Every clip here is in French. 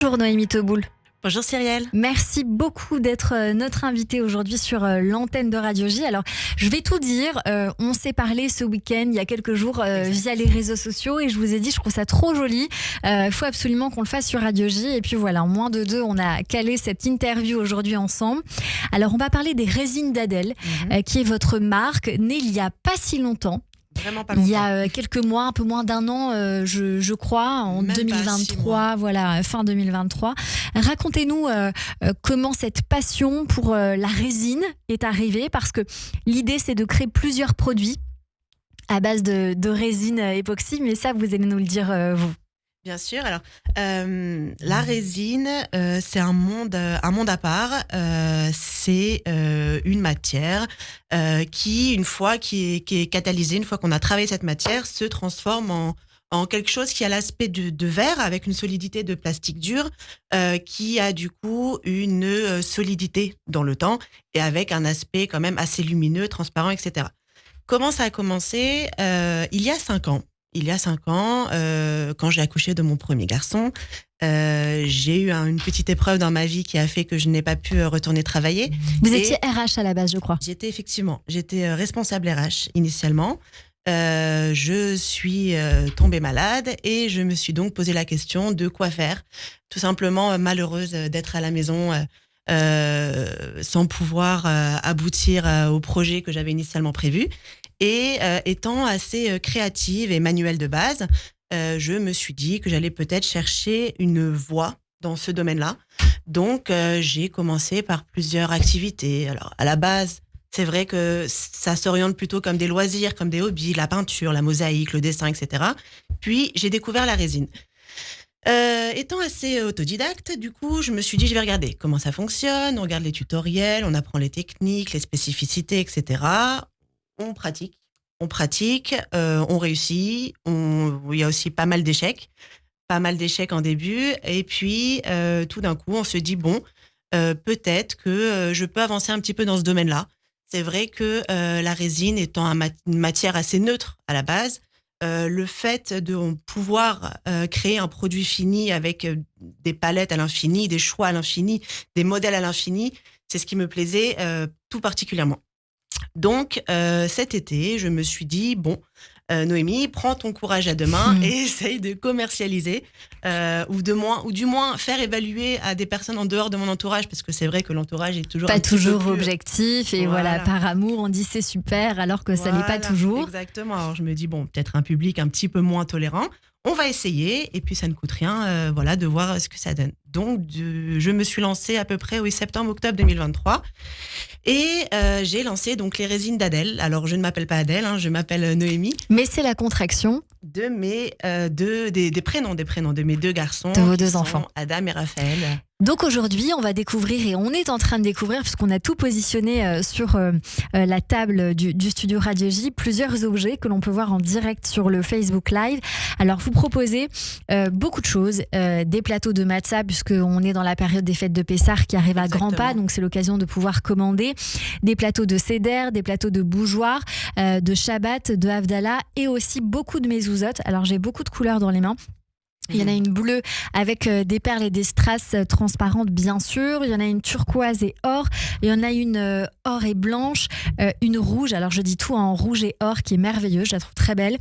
Bonjour Noémie Teboul. Bonjour Cyrielle. Merci beaucoup d'être notre invitée aujourd'hui sur l'antenne de Radio J. Alors, je vais tout dire. On s'est parlé ce week-end, il y a quelques jours, via les réseaux sociaux, et je vous ai dit, je trouve ça trop joli. Il faut absolument qu'on le fasse sur Radio J. Et puis voilà, en moins de deux, on a calé cette interview aujourd'hui ensemble. Alors, on va parler des résines d'Adèle, qui est votre marque, née il n'y a pas si longtemps. Vraiment pas longtemps. Il y a quelques mois, un peu moins d'un an, je crois, en Même 2023, voilà, fin 2023. Racontez-nous comment cette passion pour la résine est arrivée, parce que l'idée, c'est de créer plusieurs produits à base de résine époxy, mais ça, vous allez nous le dire, vous. Bien sûr. Alors, la résine, c'est un monde à part. C'est une matière qui, une fois qui est catalysée, une fois qu'on a travaillé cette matière, se transforme en quelque chose qui a l'aspect de verre avec une solidité de plastique dur, qui a du coup une solidité dans le temps et avec un aspect quand même assez lumineux, transparent, etc. Comment ça a commencé? Il y a 5 ans. Quand j'ai accouché de mon premier garçon, j'ai eu une petite épreuve dans ma vie qui a fait que je n'ai pas pu retourner travailler. Vous étiez RH à la base, je crois. J'étais responsable RH initialement. Je suis tombée malade et je me suis donc posé la question de quoi faire. Tout simplement malheureuse d'être à la maison sans pouvoir aboutir au projet que j'avais initialement prévu. Et étant assez créative et manuelle de base, je me suis dit que j'allais peut-être chercher une voie dans ce domaine-là. Donc, j'ai commencé par plusieurs activités. Alors, à la base, c'est vrai que ça s'oriente plutôt comme des loisirs, comme des hobbies, la peinture, la mosaïque, le dessin, etc. Puis, j'ai découvert la résine. Étant assez autodidacte, du coup, je me suis dit, je vais regarder comment ça fonctionne. On regarde les tutoriels, on apprend les techniques, les spécificités, etc. On pratique, on réussit. Il y a aussi pas mal d'échecs en début. Et puis, tout d'un coup, on se dit, bon, peut-être que je peux avancer un petit peu dans ce domaine-là. C'est vrai que la résine étant une matière assez neutre à la base, le fait de pouvoir créer un produit fini avec des palettes à l'infini, des choix à l'infini, des modèles à l'infini, c'est ce qui me plaisait tout particulièrement. Donc, cet été, je me suis dit, bon, Noémie, prends ton courage à deux mains et essaye de commercialiser ou du moins faire évaluer à des personnes en dehors de mon entourage, parce que c'est vrai que l'entourage est toujours pas toujours objectif et voilà, par amour, on dit c'est super alors que ça l'est pas toujours. Exactement. Alors, je me dis, bon, peut-être un public un petit peu moins tolérant. On va essayer et puis ça ne coûte rien de voir ce que ça donne. Donc, je me suis lancée à peu près septembre-octobre 2023 et j'ai lancé donc les résines d'Adèle. Alors, je ne m'appelle pas Adèle, je m'appelle Noémie. Mais c'est la contraction de mes des prénoms de mes 2 garçons. De vos 2 enfants. Adam et Raphaël. Donc aujourd'hui, on va découvrir, et on est en train de découvrir, puisqu'on a tout positionné sur la table du studio Radio J, plusieurs objets que l'on peut voir en direct sur le Facebook Live. Alors vous proposez beaucoup de choses, des plateaux de matzah, puisqu'on est dans la période des fêtes de Pessah qui arrive à grands pas, donc c'est l'occasion de pouvoir commander des plateaux de seder, des plateaux de bougeoir, de Shabbat, de Havdalah, et aussi beaucoup de mezuzot. Alors j'ai beaucoup de couleurs dans les mains. Il y en a une bleue avec des perles et des strass transparentes, bien sûr. Il y en a une turquoise et or. Il y en a une or et blanche, une rouge. Alors, je dis tout en rouge et or qui est merveilleuse. Je la trouve très belle.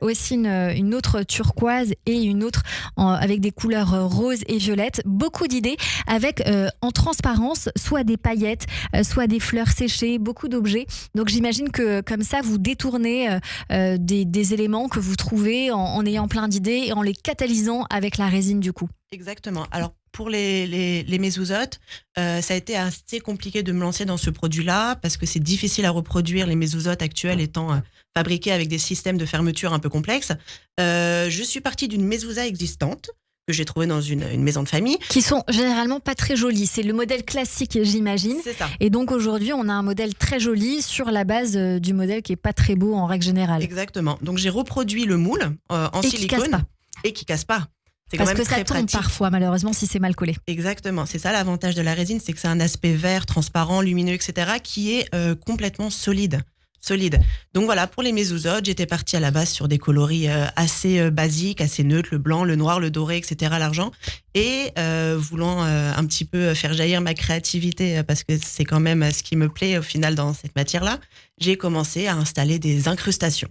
Aussi une autre turquoise et une autre avec des couleurs roses et violettes. Beaucoup d'idées avec en transparence, soit des paillettes, soit des fleurs séchées, beaucoup d'objets. Donc, j'imagine que comme ça, vous détournez des éléments que vous trouvez en ayant plein d'idées et en les catalysant avec la résine du coup. Exactement. Alors pour les mezuzot, ça a été assez compliqué de me lancer dans ce produit-là parce que c'est difficile à reproduire, les mezuzot actuels étant fabriqués avec des systèmes de fermeture un peu complexes. Je suis partie d'une mezouza existante que j'ai trouvée dans une maison de famille. Qui sont généralement pas très jolies. C'est le modèle classique, j'imagine. C'est ça. Et donc aujourd'hui, on a un modèle très joli sur la base du modèle qui est pas très beau en règle générale. Exactement. Donc j'ai reproduit le moule en silicone. Et qui casse pas. C'est parce quand même que ça très tombe pratique. Parfois, malheureusement, si c'est mal collé. Exactement, c'est ça l'avantage de la résine, c'est que c'est un aspect vert, transparent, lumineux, etc., qui est complètement solide solide. Donc voilà, pour les mezuzot, j'étais partie à la base sur des coloris assez basiques, assez neutres, le blanc, le noir, le doré, etc., l'argent. Et voulant un petit peu faire jaillir ma créativité, parce que c'est quand même ce qui me plaît au final dans cette matière-là, j'ai commencé à installer des incrustations.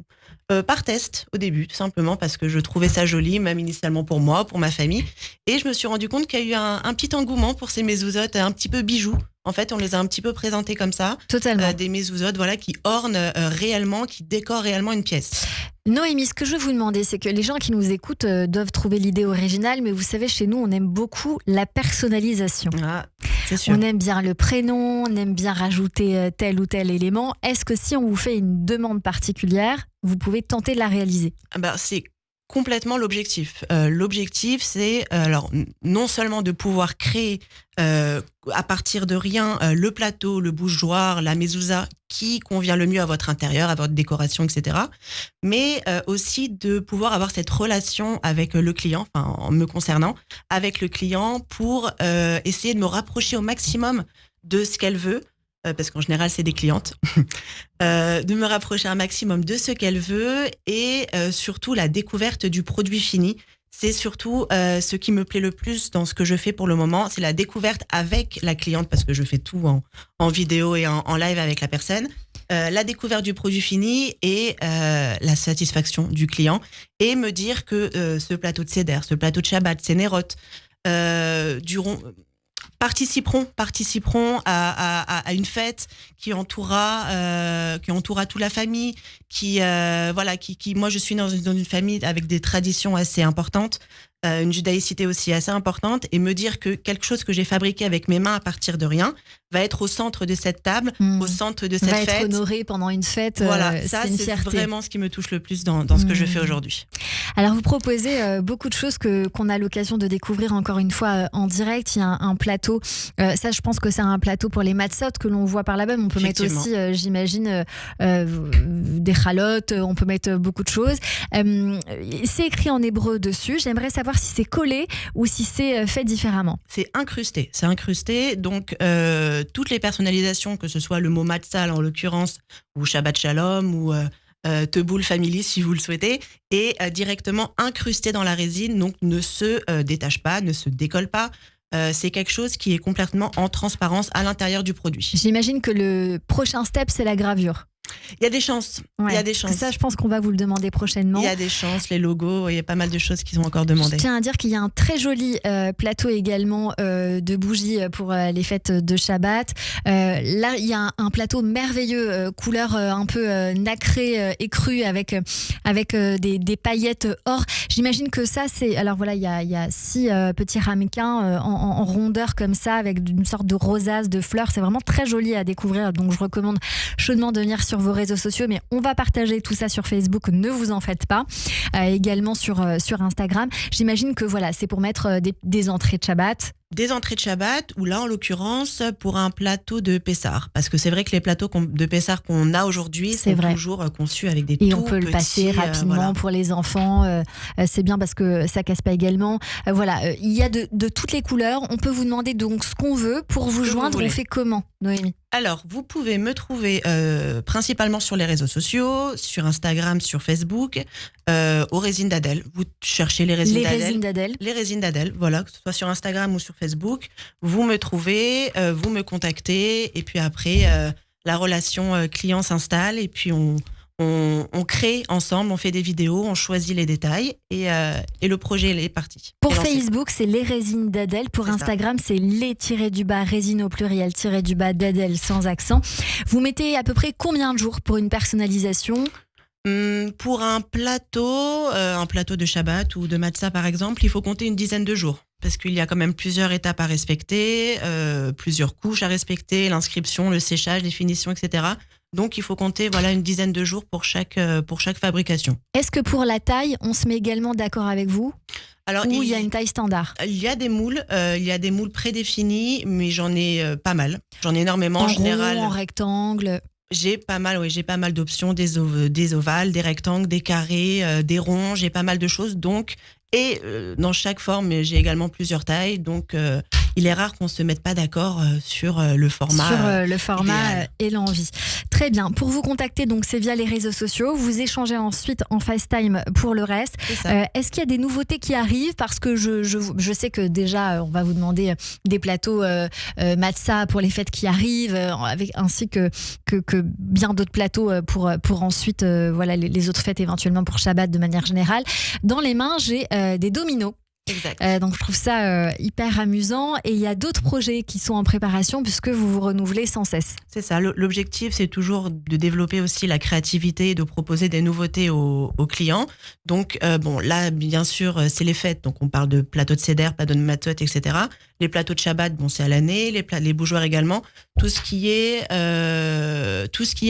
Par test au début, tout simplement parce que je trouvais ça joli, même initialement pour moi, pour ma famille. Et je me suis rendu compte qu'il y a eu un petit engouement pour ces mezuzot, un petit peu bijoux. En fait, on les a un petit peu présentés comme ça. Totalement. Des mezuzot, voilà, qui ornent réellement, qui décorent réellement une pièce. Noémie, ce que je veux vous demander, c'est que les gens qui nous écoutent doivent trouver l'idée originale, mais vous savez, chez nous, on aime beaucoup la personnalisation. Ah, c'est sûr. On aime bien le prénom, on aime bien rajouter tel ou tel élément. Est-ce que si on vous fait une demande particulière, vous pouvez tenter de la réaliser ? C'est complètement l'objectif. L'objectif, c'est alors non seulement de pouvoir créer à partir de rien le plateau, le bougeoir, la mezouza qui convient le mieux à votre intérieur, à votre décoration, etc. Mais aussi de pouvoir avoir cette relation avec le client, enfin en me concernant, avec le client pour essayer de me rapprocher au maximum de ce qu'elle veut. Parce qu'en général, c'est des clientes, de me rapprocher un maximum de ce qu'elle veut et surtout la découverte du produit fini. C'est surtout ce qui me plaît le plus dans ce que je fais pour le moment, c'est la découverte avec la cliente, parce que je fais tout en vidéo et en live avec la personne. La découverte du produit fini et la satisfaction du client. Et me dire que ce plateau de Seder, ce plateau de Shabbat, ces nérotes, participeront à une fête qui entourera toute la famille, qui moi je suis dans une famille avec des traditions assez importantes, une judaïcité aussi assez importante, et me dire que quelque chose que j'ai fabriqué avec mes mains à partir de rien va être au centre de cette table, au centre de cette fête. Va être honoré pendant une fête. Voilà, ça c'est c'est vraiment ce qui me touche le plus dans ce que je fais aujourd'hui. Alors vous proposez beaucoup de choses qu'on a l'occasion de découvrir encore une fois en direct. Il y a un plateau, ça je pense que c'est un plateau pour les matzot que l'on voit par là-bas, mais on peut mettre aussi, j'imagine, des chalotes, on peut mettre beaucoup de choses. C'est écrit en hébreu dessus. J'aimerais savoir si c'est collé ou si c'est fait différemment. C'est incrusté, donc toutes les personnalisations, que ce soit le mot matzal en l'occurrence, ou Shabbat Shalom, ou Teboul Family si vous le souhaitez, est directement incrusté dans la résine, donc ne se détache pas, ne se décolle pas. C'est quelque chose qui est complètement en transparence à l'intérieur du produit. J'imagine que le prochain step, c'est la gravure. Il y a des chances. Ouais. Il y a des chances. Ça, je pense qu'on va vous le demander prochainement. Il y a des chances, les logos, il y a pas mal de choses qui sont encore demandées. Je tiens à dire qu'il y a un très joli plateau également de bougies pour les fêtes de Shabbat. Là, il y a un plateau merveilleux, couleur un peu nacrée et crue avec des paillettes or. J'imagine que ça, c'est... Alors voilà, il y a 6 petits ramequins en rondeur comme ça, avec une sorte de rosace de fleurs. C'est vraiment très joli à découvrir. Donc, je recommande chaudement de venir sur vos réseaux sociaux, mais on va partager tout ça sur Facebook, ne vous en faites pas, également sur Instagram. J'imagine que voilà, c'est pour mettre des entrées de Shabbat. Des entrées de Shabbat, ou là en l'occurrence pour un plateau de Pessar, parce que c'est vrai que les plateaux de Pessar qu'on a aujourd'hui sont toujours conçus avec des tout petits... Et on peut le passer rapidement pour les enfants, c'est bien parce que ça casse pas également. Il y a de toutes les couleurs, on peut vous demander donc ce qu'on veut. Pour vous joindre, on fait comment, Noémie ? Alors, vous pouvez me trouver principalement sur les réseaux sociaux, sur Instagram, sur Facebook, aux Résines d'Adèle. Vous cherchez les Résines d'Adèle. Les Résines d'Adèle, voilà, que ce soit sur Instagram ou sur Facebook. Vous me trouvez, vous me contactez, et puis après, la relation client s'installe, et puis on crée ensemble, on fait des vidéos, on choisit les détails, et le projet est parti. Pour Facebook, c'est les Résines d'Adèle. Pour Instagram, c'est les-résines au pluriel d'Adèle sans accent. Vous mettez à peu près combien de jours pour une personnalisation ? Pour un plateau de Shabbat ou de Matzah par exemple, il faut compter une dizaine de jours. Parce qu'il y a quand même plusieurs étapes à respecter, plusieurs couches à respecter, l'inscription, le séchage, les finitions, etc. Donc, il faut compter une dizaine de jours pour chaque fabrication. Est-ce que pour la taille, on se met également d'accord avec vous ? Alors, ou il y a une taille standard ? Il y a des moules prédéfinis, mais j'en ai pas mal. J'en ai énormément en général. Rond, en rectangle. J'ai pas mal d'options, des ovales, des rectangles, des carrés, des ronds. J'ai pas mal de choses. Donc, dans chaque forme, j'ai également plusieurs tailles. Donc, il est rare qu'on se mette pas d'accord sur le format. Sur le format idéal. et l'envie. Très bien. Pour vous contacter, donc c'est via les réseaux sociaux. Vous échangez ensuite en FaceTime pour le reste. C'est ça. Est-ce qu'il y a des nouveautés qui arrivent? Parce que je sais que déjà, on va vous demander des plateaux matza pour les fêtes qui arrivent, ainsi que bien d'autres plateaux pour ensuite voilà, les autres fêtes éventuellement pour Shabbat de manière générale. Dans les mains, j'ai des dominos. Exact. Donc je trouve ça hyper amusant, et il y a d'autres projets qui sont en préparation puisque vous vous renouvelez sans cesse. C'est ça. L'objectif, c'est toujours de développer aussi la créativité et de proposer des nouveautés aux clients. Donc, bon, là, bien sûr, c'est les fêtes. Donc, on parle de plateaux de seder, plateaux de matzot, etc. Les plateaux de Shabbat, bon, c'est à l'année. Les bougeoirs également. Tout ce qui est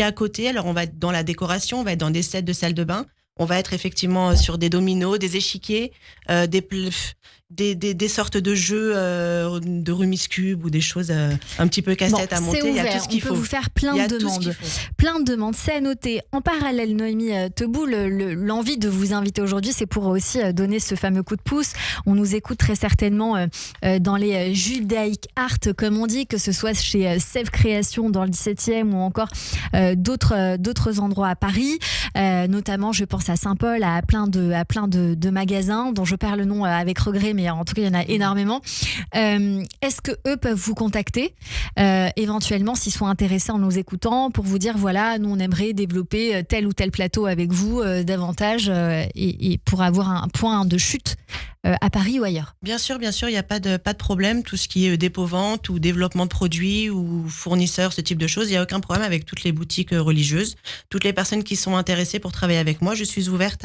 à côté. Alors, on va être dans la décoration, on va être dans des sets de salle de bain. On va être effectivement sur des dominos, des échiquiers, des sortes de jeux de Rubik's Cube ou des choses un petit peu casse-tête à monter. C'est ouvert. Il y a tout ce qu'il on faut. peut vous faire plein de demandes. Plein de demandes, c'est à noter. En parallèle, Noémie Teboul, l'envie de vous inviter aujourd'hui, c'est pour aussi donner ce fameux coup de pouce. On nous écoute très certainement dans les Judaïc Art, comme on dit, que ce soit chez Sève Création dans le 17e ou encore d'autres endroits à Paris. Notamment, je pense à Saint-Paul, à plein de magasins dont je perds le nom avec regret, mais en tout cas, il y en a énormément. Est-ce que eux peuvent vous contacter éventuellement s'ils sont intéressés en nous écoutant pour vous dire voilà, nous on aimerait développer tel ou tel plateau avec vous davantage et pour avoir un point de chute à Paris ou ailleurs? Bien sûr, il n'y a pas de problème. Tout ce qui est dépôt-vente ou développement de produits ou fournisseurs, ce type de choses, il n'y a aucun problème avec toutes les boutiques religieuses. Toutes les personnes qui sont intéressées pour travailler avec moi, je suis ouverte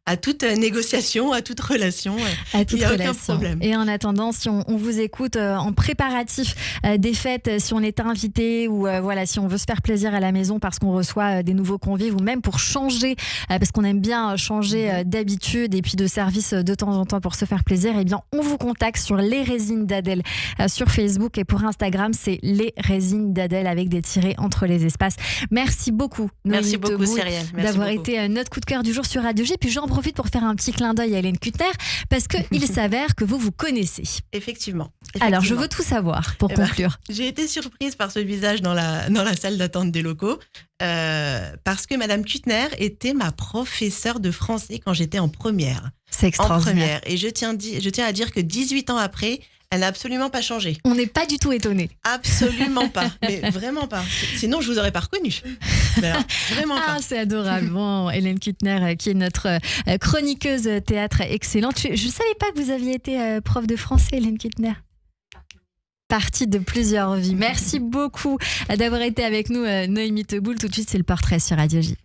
à toute négociation, à toute relation. Il n'y a aucun problème. Et en attendant, si on vous écoute en préparatif des fêtes, si on est invité ou voilà, si on veut se faire plaisir à la maison parce qu'on reçoit des nouveaux convives, ou même pour changer, parce qu'on aime bien changer d'habitude et puis de service de temps en temps pour se faire plaisir, eh bien on vous contacte sur les résines d'Adèle sur Facebook, et pour Instagram c'est les résines d'Adèle avec des tirets entre les espaces. Merci beaucoup, Merci beaucoup, Cyrielle, d'avoir été notre coup de cœur du jour sur Radio J. Puis j'en profite pour faire un petit clin d'œil à Hélène Kuttner, parce qu'il s'avère que vous connaissez. Effectivement. Alors je veux tout savoir pour conclure. J'ai été surprise par ce visage dans la salle d'attente des locaux, parce que Madame Kuttner était ma professeure de français quand j'étais en première. C'est extraordinaire. Et je tiens à dire que 18 ans après, elle n'a absolument pas changé. On n'est pas du tout étonnés. Absolument pas, mais vraiment pas. Sinon, je vous aurais pas reconnue. Vraiment pas. Ah, c'est adorable. Bon, Hélène Kuttner, qui est notre chroniqueuse théâtre excellente. Je ne savais pas que vous aviez été prof de français, Hélène Kuttner. Partie de plusieurs vies. Merci beaucoup d'avoir été avec nous, Noémie Teboul. Tout de suite, c'est le portrait sur Radio J.